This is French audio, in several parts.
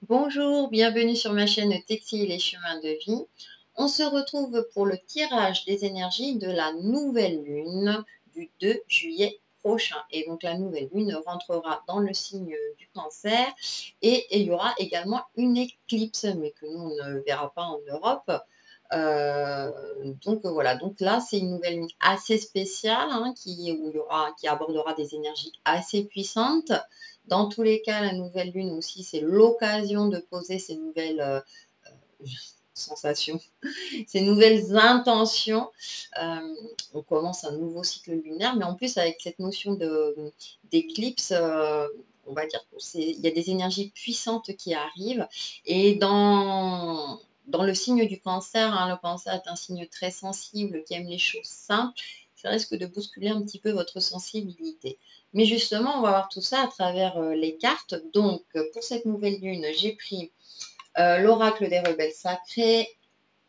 Bonjour, bienvenue sur ma chaîne Textile et les chemins de vie. On se retrouve pour le tirage des énergies de la nouvelle lune du 2 juillet prochain. Et donc la nouvelle lune rentrera dans le signe du Cancer et il y aura également une éclipse, mais que nous on ne verra pas en Europe. Donc voilà, donc là c'est une nouvelle lune assez spéciale qui abordera des énergies assez puissantes. Dans tous les cas, la nouvelle lune aussi, c'est l'occasion de poser ces nouvelles sensations, ces nouvelles intentions. On commence un nouveau cycle lunaire, mais en plus avec cette notion d'éclipse, on va dire qu'il y a des énergies puissantes qui arrivent. Et dans le signe du Cancer, le Cancer est un signe très sensible qui aime les choses simples. Ça risque de bousculer un petit peu votre sensibilité. Mais justement, on va voir tout ça à travers les cartes. Donc, pour cette nouvelle lune, j'ai pris l'oracle des rebelles sacrés,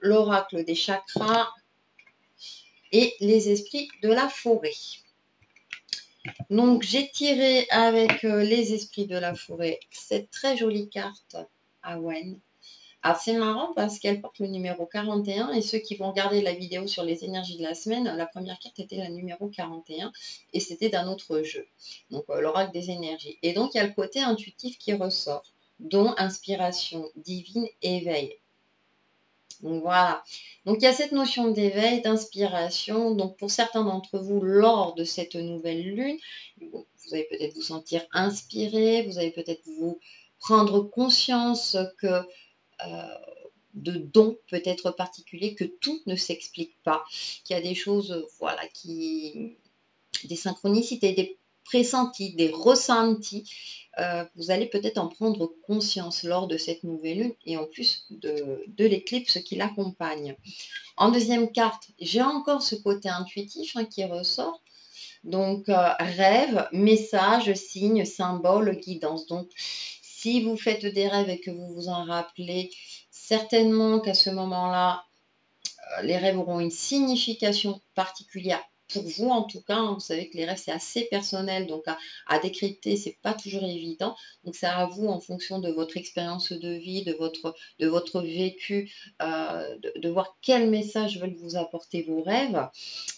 l'oracle des chakras et les esprits de la forêt. Donc, j'ai tiré avec les esprits de la forêt cette très jolie carte Awen. Alors, c'est marrant parce qu'elle porte le numéro 41 et ceux qui vont regarder la vidéo sur les énergies de la semaine, la première carte était la numéro 41 et c'était d'un autre jeu, donc l'oracle des énergies. Et donc, il y a le côté intuitif qui ressort, dont inspiration divine, éveil. Donc voilà. Donc il y a cette notion d'éveil, d'inspiration. Donc pour certains d'entre vous, lors de cette nouvelle lune, vous allez peut-être vous sentir inspiré, vous allez peut-être vous prendre conscience que de dons peut-être particuliers, que tout ne s'explique pas, qu'il y a des choses, voilà, des synchronicités, des pressentis, des ressentis. Vous allez peut-être en prendre conscience lors de cette nouvelle lune et en plus de l'éclipse qui l'accompagne. En deuxième carte, j'ai encore ce côté intuitif qui ressort. Donc, rêve, message, signe, symbole, guidance. Donc, si vous faites des rêves et que vous vous en rappelez, certainement qu'à ce moment-là, les rêves auront une signification particulière pour vous en tout cas. Vous savez que les rêves c'est assez personnel, donc à décrypter c'est pas toujours évident. Donc c'est à vous en fonction de votre expérience de vie, de votre vécu, de voir quel message veulent vous apporter vos rêves.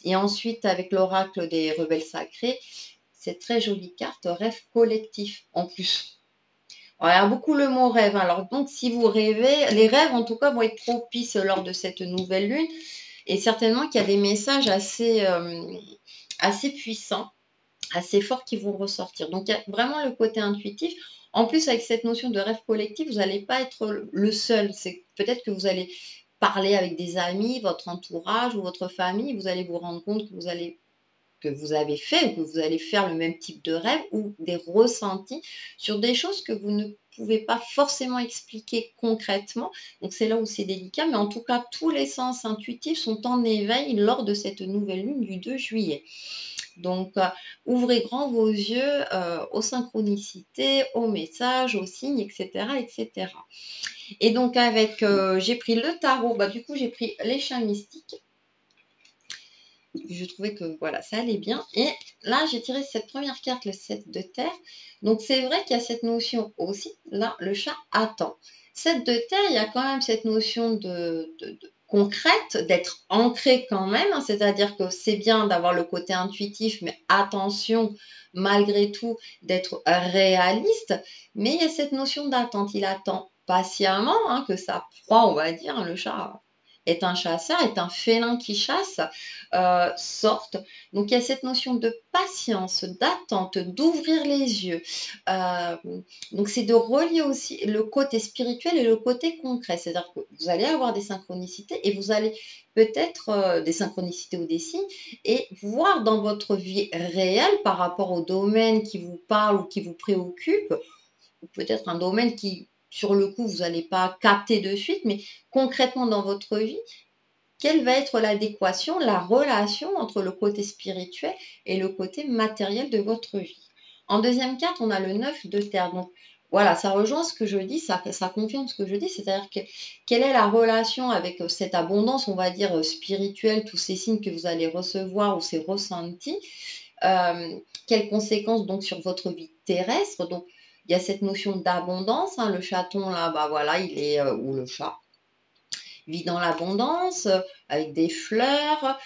Et ensuite avec l'oracle des rebelles sacrés, cette très jolie carte rêve collectif en plus. Alors, il y a beaucoup le mot rêve. Alors donc si vous rêvez, les rêves en tout cas vont être propices lors de cette nouvelle lune. Et certainement qu'il y a des messages assez puissants, assez forts qui vont ressortir. Donc, il y a vraiment le côté intuitif. En plus, avec cette notion de rêve collectif, vous n'allez pas être le seul. C'est peut-être que vous allez parler avec des amis, votre entourage ou votre famille. Vous allez vous rendre compte que vous avez fait ou que vous allez faire le même type de rêve ou des ressentis sur des choses que vous ne pouvez pas forcément expliquer concrètement. Donc c'est là où c'est délicat, mais en tout cas, tous les sens intuitifs sont en éveil lors de cette nouvelle lune du 2 juillet. Donc, ouvrez grand vos yeux aux synchronicités, aux messages, aux signes, etc. etc. Et donc, j'ai pris le tarot, du coup, j'ai pris les chats mystiques. Je trouvais que voilà, ça allait bien. Et là, j'ai tiré cette première carte, le 7 de terre. Donc, c'est vrai qu'il y a cette notion aussi. Là, le chat attend. 7 de terre, il y a quand même cette notion de concrète, d'être ancré quand même. C'est-à-dire que c'est bien d'avoir le côté intuitif, mais attention, malgré tout, d'être réaliste. Mais il y a cette notion d'attente. Il attend patiemment que sa proie, on va dire, le chat est un chasseur, est un félin qui chasse, sortent. Donc il y a cette notion de patience, d'attente, d'ouvrir les yeux. Donc c'est de relier aussi le côté spirituel et le côté concret. C'est-à-dire que vous allez avoir des synchronicités et vous allez peut-être des synchronicités ou des signes et voir dans votre vie réelle par rapport au domaine qui vous parle ou qui vous préoccupe, ou peut-être un domaine qui sur le coup, vous n'allez pas capter de suite, mais concrètement dans votre vie, quelle va être l'adéquation, la relation entre le côté spirituel et le côté matériel de votre vie. En deuxième carte, on a le 9 de terre. Donc voilà, ça rejoint ce que je dis, ça confirme ce que je dis, c'est-à-dire quelle est la relation avec cette abondance, on va dire, spirituelle, tous ces signes que vous allez recevoir ou ces ressentis, quelles conséquences donc sur votre vie terrestre. Donc il y a cette notion d'abondance. Hein, le chaton, là, bah voilà, il est, ou le chat, vit dans l'abondance, avec des fleurs.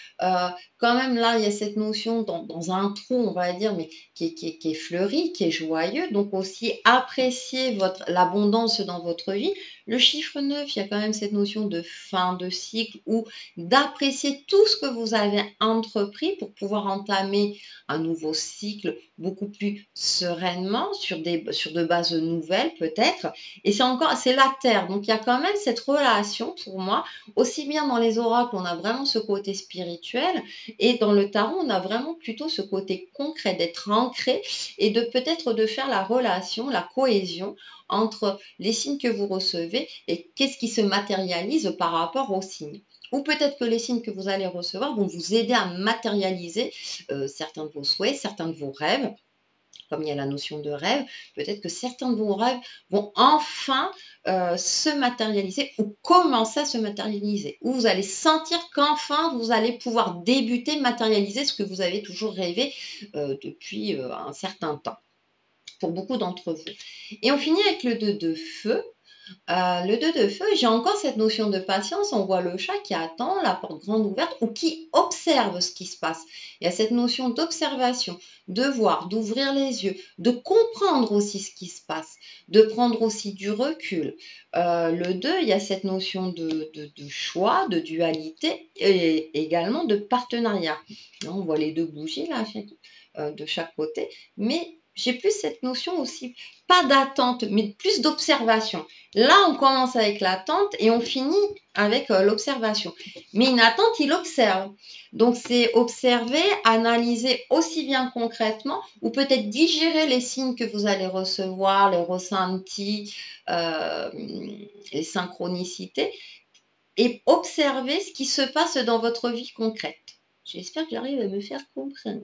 Quand même, là, il y a cette notion dans un trou, on va dire, mais qui est fleuri, qui est joyeux. Donc aussi, apprécier l'abondance dans votre vie. Le chiffre 9, il y a quand même cette notion de fin de cycle ou d'apprécier tout ce que vous avez entrepris pour pouvoir entamer un nouveau cycle beaucoup plus sereinement, sur de bases nouvelles peut-être. Et c'est la Terre. Donc il y a quand même cette relation pour moi. Aussi bien dans les oracles, on a vraiment ce côté spirituel, et dans le tarot, on a vraiment plutôt ce côté concret, d'être ancré et de peut-être de faire la relation, la cohésion entre les signes que vous recevez et qu'est-ce qui se matérialise par rapport aux signes. Ou peut-être que les signes que vous allez recevoir vont vous aider à matérialiser certains de vos souhaits, certains de vos rêves. Comme il y a la notion de rêve, peut-être que certains de vos rêves vont enfin se matérialiser ou commencer à se matérialiser. Ou vous allez sentir qu'enfin vous allez pouvoir débuter, matérialiser ce que vous avez toujours rêvé depuis un certain temps, pour beaucoup d'entre vous. Et on finit avec le 2 de feu. Le 2 de feu, j'ai encore cette notion de patience. On voit le chat qui attend, la porte grande ouverte, ou qui observe ce qui se passe. Il y a cette notion d'observation, de voir, d'ouvrir les yeux, de comprendre aussi ce qui se passe, de prendre aussi du recul. Le 2, il y a cette notion de choix, de dualité et également de partenariat. On voit les deux bougies là, de chaque côté, mais j'ai plus cette notion aussi, pas d'attente, mais plus d'observation. Là, on commence avec l'attente et on finit avec l'observation. Mais une attente, il observe. Donc, c'est observer, analyser aussi bien concrètement, ou peut-être digérer les signes que vous allez recevoir, les ressentis, les synchronicités, et observer ce qui se passe dans votre vie concrète. J'espère que j'arrive à me faire comprendre.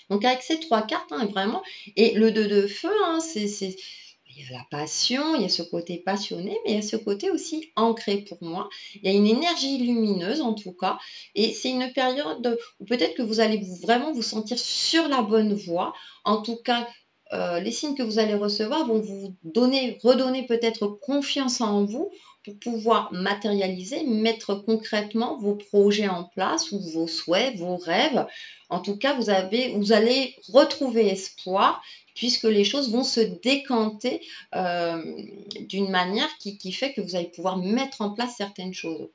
Donc avec ces trois cartes, hein, vraiment, et le 2 de feu, hein, il y a la passion, il y a ce côté passionné, mais il y a ce côté aussi ancré pour moi. Il y a une énergie lumineuse en tout cas, et c'est une période où peut-être que vous allez vraiment vous sentir sur la bonne voie. En tout cas, les signes que vous allez recevoir vont vous redonner peut-être confiance en vous pour pouvoir matérialiser, mettre concrètement vos projets en place ou vos souhaits, vos rêves. En tout cas, vous allez retrouver espoir puisque les choses vont se décanter d'une manière qui fait que vous allez pouvoir mettre en place certaines choses.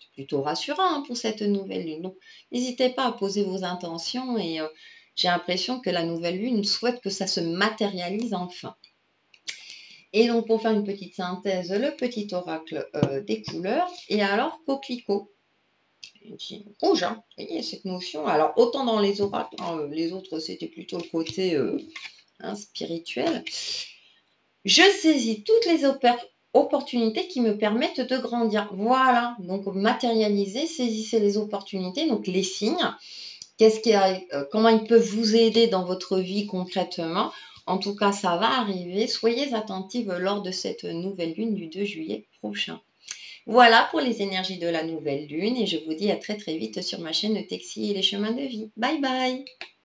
C'est plutôt rassurant hein, pour cette nouvelle lune. Donc, n'hésitez pas à poser vos intentions et j'ai l'impression que la nouvelle lune souhaite que ça se matérialise enfin. Et donc, pour faire une petite synthèse, le petit oracle des couleurs. Et alors, coquelicot. Rouge, hein. Vous voyez cette notion. Alors, autant dans les oracles, hein, les autres, c'était plutôt le côté spirituel. Je saisis toutes les opportunités qui me permettent de grandir. Voilà, donc matérialiser, saisissez les opportunités, donc les signes. Comment ils peuvent vous aider dans votre vie concrètement. En tout cas, ça va arriver. Soyez attentifs lors de cette nouvelle lune du 2 juillet prochain. Voilà pour les énergies de la nouvelle lune et je vous dis à très très vite sur ma chaîne Texi et les chemins de vie. Bye bye!